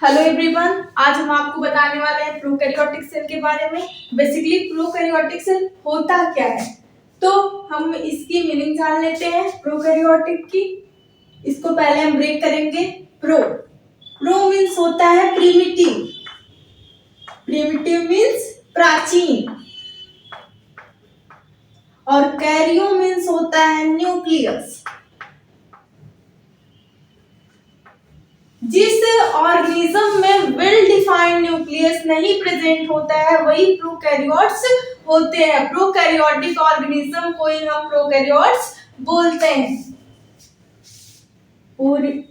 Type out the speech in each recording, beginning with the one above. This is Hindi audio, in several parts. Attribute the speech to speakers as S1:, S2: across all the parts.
S1: हेलो एवरीवन, आज हम आपको बताने वाले हैं प्रोकैरियोटिक सेल के बारे में। बेसिकली प्रोकैरियोटिक सेल होता क्या है, तो हम इसकी मीनिंग जान लेते हैं प्रोकैरियोटिक की। इसको पहले हम ब्रेक करेंगे। प्रो मीन्स होता है प्रिमिटिव। प्रिमिटिव मीन्स प्राचीन, और कैरियो मीन्स होता है न्यूक्लियस। जिस ऑर्गेनिज्म में वेल डिफाइंड न्यूक्लियस नहीं प्रेजेंट होता है वही प्रोकैरियोट्स होते हैं। प्रोकैरियोटिक ऑर्गेनिज्म को ही हम प्रोकैरियोट्स बोलते हैं।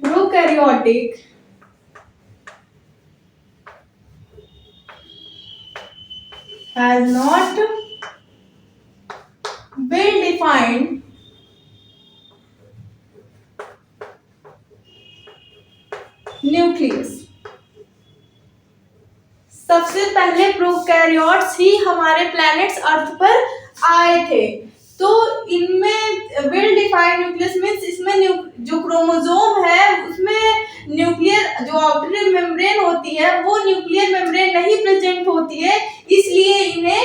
S1: Prokaryotic has not well defined nucleus. सबसे पहले प्रोकैरियोट्स ही हमारे प्लैनेट्स अर्थ पर आए थे, तो इनमें वेल डिफाइंड न्यूक्लियस मींस इसमें जो क्रोमोसोम है उसमें न्यूक्लियर जो आउटर मेम्ब्रेन होती है वो न्यूक्लियर मेम्ब्रेन नहीं प्रेजेंट होती है, इसलिए इन्हें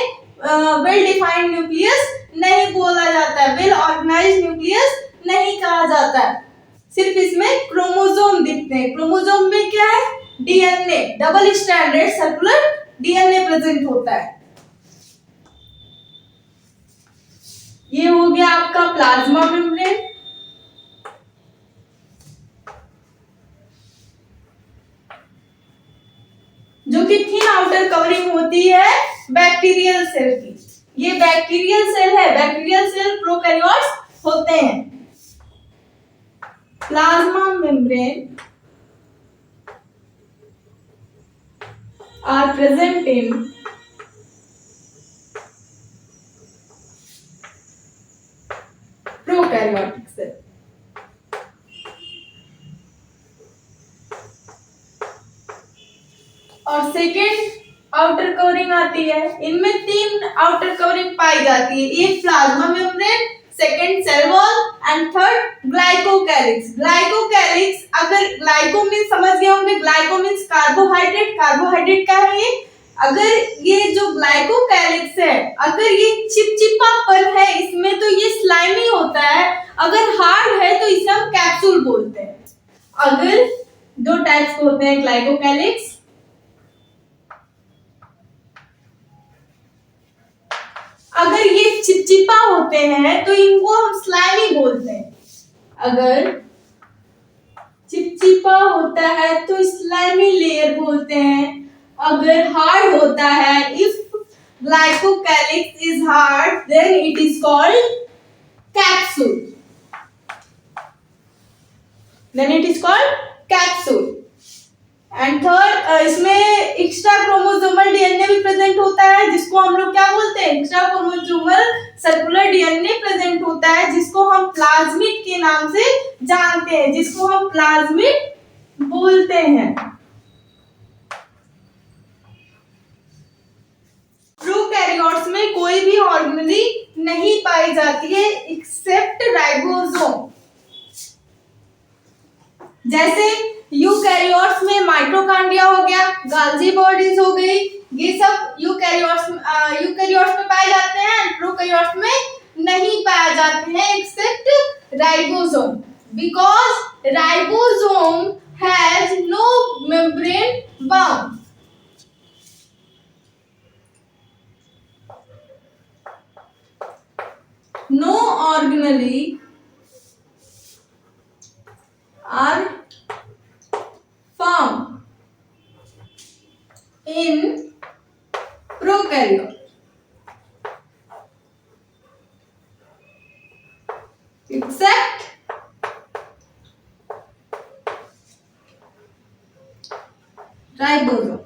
S1: वेल डिफाइंड न्यूक्लियस नहीं बोला जाता है, वेल ऑर्गेनाइज्ड न्यूक्लियस नहीं कहा जाता है। सिर्फ इसमें क्रोमोसोम दिखते हैं। क्रोमोसोम में क्या है? DNA, double stranded circular DNA present होता है। ये हो गया आपका प्लाज्मा मेम्ब्रेन। जो कि थिन आउटर कवरिंग होती है बैक्टीरियल सेल की। ये बैक्टीरियल सेल है। बैक्टीरियल सेल प्रोकैरियोट्स होते हैं। Plasma membrane are present in prokaryotic cell. और सेकेंड आउटर कवरिंग आती है। इनमें तीन आउटर कवरिंग पाई जाती है। एक plasma membrane, second cell wall and third glycocalyx. Glycocalyx, अगर ग्लाइको मींस समझ गए होंगे, ग्लाइको मींस कार्बोहाइड्रेट। कार्बोहाइड्रेट क्या है ये? अगर ये जो ग्लाइकोकैलिक्स है, अगर ये चिपचिपापन है इसमें तो ये स्लाइमी होता है, अगर हार्ड है तो इसे हम कैप्सूल बोलते हैं। अगर दो टाइप्स के होते हैं ग्लाइकोकैलिक्स, अगर ये चिपचिपा होते हैं तो इनको हम स्लाइमी बोलते हैं। अगर चिपचिपा होता है तो स्लाइमी लेयर बोलते हैं। अगर हार्ड होता है, if glycocalyx is hard then it is called capsule. And third, इसमें एक्स्ट्रा क्रोमोसोमल डीएनए भी प्रेजेंट होता है, जिसको हम लोग क्या बोलते हैं? Extra chromosomal circular DNA present होता है, जिसको हम प्लाज्मिड के नाम से जानते हैं, जिसको हम प्लाज्मिड बोलते हैं। प्रोकैरियोट्स में कोई भी ऑर्गेनेली नहीं पाई जाती है एक्सेप्ट राइबोसोम। जैसे यूकैरियोट्स में माइटोकॉन्ड्रिया हो गया, गाल्जी बॉडीज हो गई, ये सब यूकैरियोट्स में पाए जाते हैं, प्रोकैरियोट्स में नहीं पाए जाते हैं except ribosome, because ribosome has no membrane bound. No organelle are found in prokaryote except ribosome.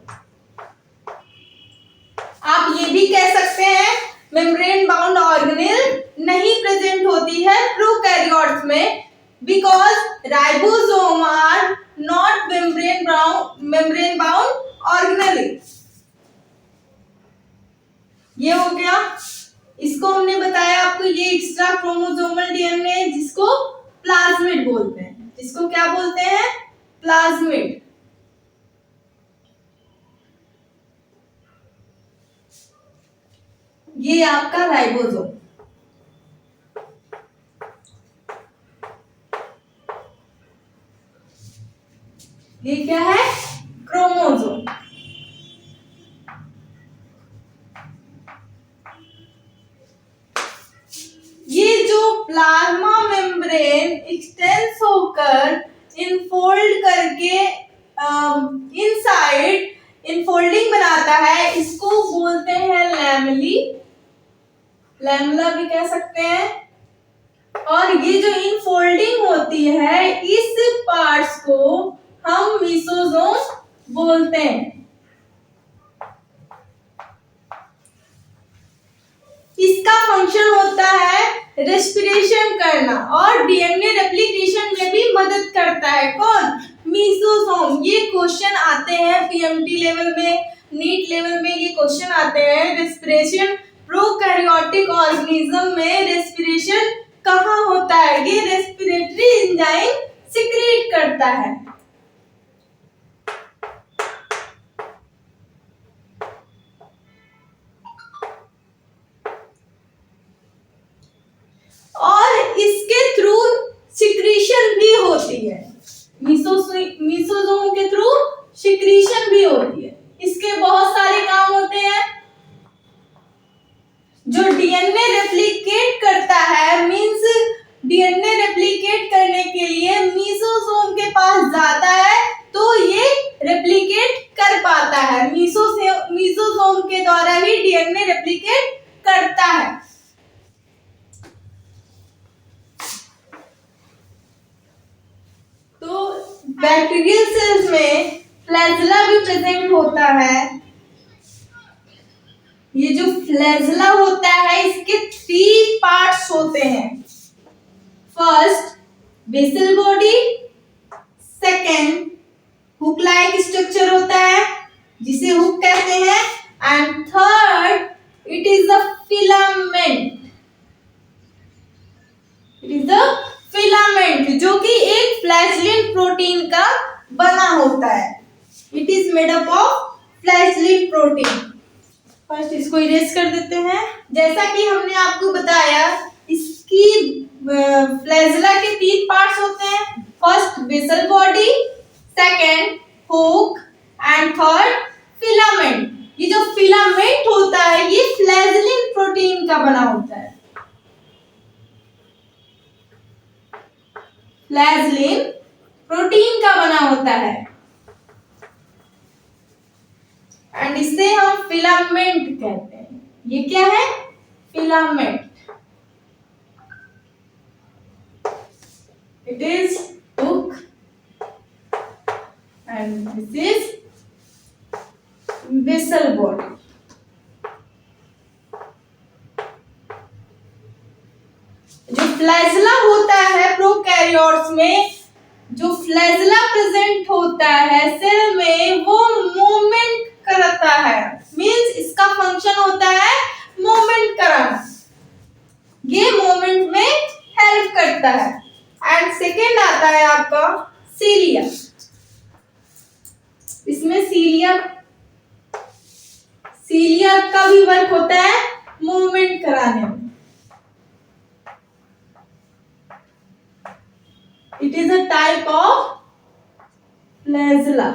S1: आप ये भी कह सकते हैं मेम्ब्रेन बाउंड ऑर्गेनेल नहीं प्रेजेंट होती है प्रोकैरियोट्स में, because ribosome are not membrane bound organelle. ये हो गया। इसको हमने बताया आपको, ये एक्स्ट्रा क्रोमोसोमल डीएनए जिसको प्लाज्मिड बोलते हैं। जिसको क्या बोलते हैं? प्लाज्मिड। ये आपका राइबोसोम। ये क्या है? क्रोमोसोम। ये जो प्लाज्मा मेम्ब्रेन एक्सटेंस होकर इनफोल्ड करके इनसाइड इनफोल्डिंग बनाता है, इसको बोलते हैं लैमेली, लैमेला भी कह सकते हैं। और ये जो इनफोल्डिंग होती है, इस पार्ट्स को हम मीसोजोम बोलते हैं। इसका फंक्शन होता है रेस्पिरेशन करना और डीएनए रेप्लिकेशन में भी मदद करता है। कौन? मीसोसोम। ये क्वेश्चन आते हैं पीएमटी लेवल में, नीट लेवल में ये क्वेश्चन आते हैं। रेस्पिरेशन प्रोकैरियोटिक ऑर्गेनिज्म में रेस्पिरेशन कहाँ होता है? ये रेस्पिरेटरी एंजाइम सिक्रीट करता है। और इसके थ्रू सिक्रीशन भी होती है। मीसोसोम के थ्रू सिक्रीशन भी होती है। इसके बहुत सारे काम होते हैं। जो डीएनए रेप्लिकेट करता है, मींस डीएनए रेप्लिकेट करने के लिए मीसोसोम के पास जाता है तो ये रेप्लिकेट कर पाता है। मीसोसोम के द्वारा ही डीएनए रेप्लिकेट करता है। तो बैक्टीरियल सेल्स में फ्लैजेला भी प्रेजेंट होता है। ये जो फ्लैजेला होता है, इसके 3 पार्ट्स होते हैं। First basal body, second hook like structure होता है जिसे हुक कहते हैं, and third it is the filament. It is the filament जो कि एक फ्लैजेलिन प्रोटीन का बना होता है। It is made up of flagellin protein. First इसको इरेज कर देते हैं। जैसा कि हमने आपको बताया, इसकी फ्लैजेला के 3 पार्ट्स होते हैं। First basal body, second hook and third filament. ये जो फिलामेंट होता है, ये फ्लैजेलिन प्रोटीन का बना होता है। फ्लैजेलिन प्रोटीन का बना होता है एंड इसे हम फिलामेंट कहते हैं। ये क्या है? Filament. It is hook and this is basal body. जो फ्लैजेला होता है प्रोकैरियोट्स में, जो फ्लैजेला प्रेजेंट होता है सेल में, वो मूवमेंट करता है। मींस इसका फंक्शन होता है मूवमेंट कराना। ये मूवमेंट में हेल्प करता है। एंड सेकेंड आता है आपका सीलिया। इसमें सीलिया का भी वर्क होता है मूवमेंट कराने में। It is a type of flagella.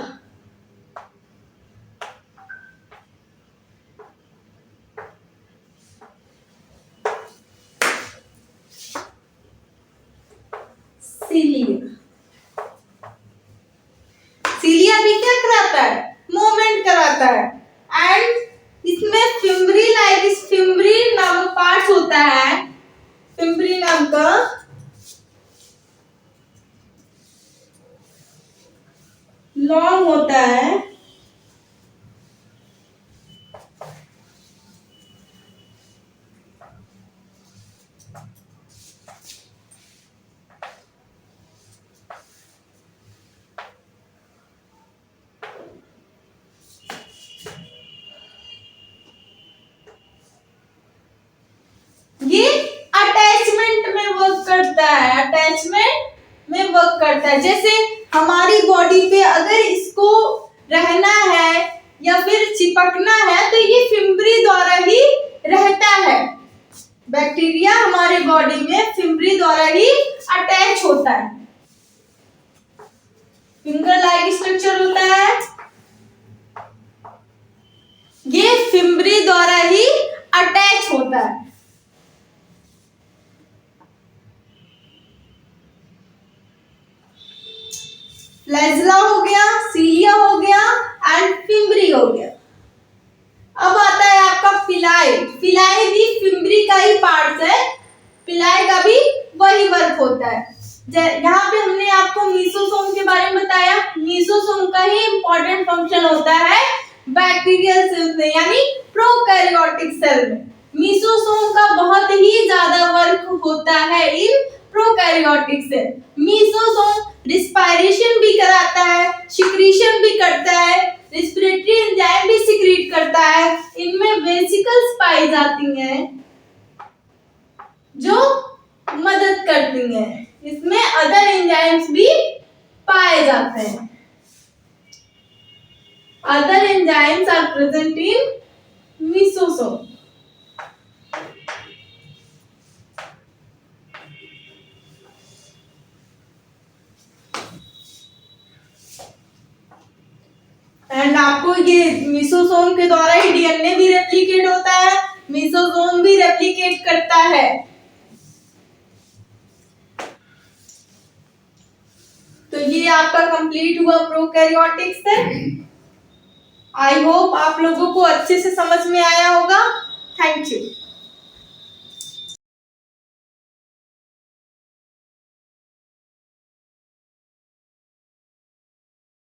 S1: सीलिया भी क्या कराता है? मूवमेंट कराता है। एंड इसमें फिम्ब्री नामक पार्ट्स होता है। फिम्ब्री नाम का लॉन्ग होता है। ये अटैचमेंट में वर्क करता है। अटैचमेंट में वर्क करता है। जैसे हमारी बॉडी पे अगर इसको रहना है, या फिर चिपकना है तो ये फिम्बरी द्वारा ही रहता है। बैक्टीरिया हमारे बॉडी में फिम्बरी द्वारा ही अटैच होता है। फिंगर लाइक स्ट्रक्चर होता है, ये फिम्बरी द्वारा ही अटैच होता है। फ्लैजिला हो गया, सीलिया हो गया एंड फिम्बरी हो गया। अब आता है आपका फिलाई। फिलाई भी फिम्बरी का ही पार्ट है, फिलाई का भी वही वर्क होता है। यहाँ पे हमने आपको मीसोसोम के बारे में बताया। मीसोसोम का ही इंपॉर्टेंट फंक्शन होता है बैक्टीरियल सेल्स में यानी प्रोकैरियोटिक सेल में। मीसोसोम का बहुत ही ज्यादा वर्क होता है in prokaryotic cell. Mesosome respiration भी कराता है, सिक्रीशन भी करता है, रेस्पिरेटरी एंजाइम भी सिक्रीट करता है। इनमें वेसिकल्स पाई जाती हैं जो मदद करती हैं। इसमें अदर एंजाइम्स भी पाए जाते हैं। Other enzymes are present in mesosome. And आपको ये मीसोसोम के द्वारा ही डीएनए भी रेप्लिकेट होता है, मीसोसोम भी रेप्लिकेट करता है। तो ये आपका कंप्लीट हुआ प्रोकैरियोटिक सेल। आई होप आप लोगों को अच्छे से समझ में आया होगा। Thank you.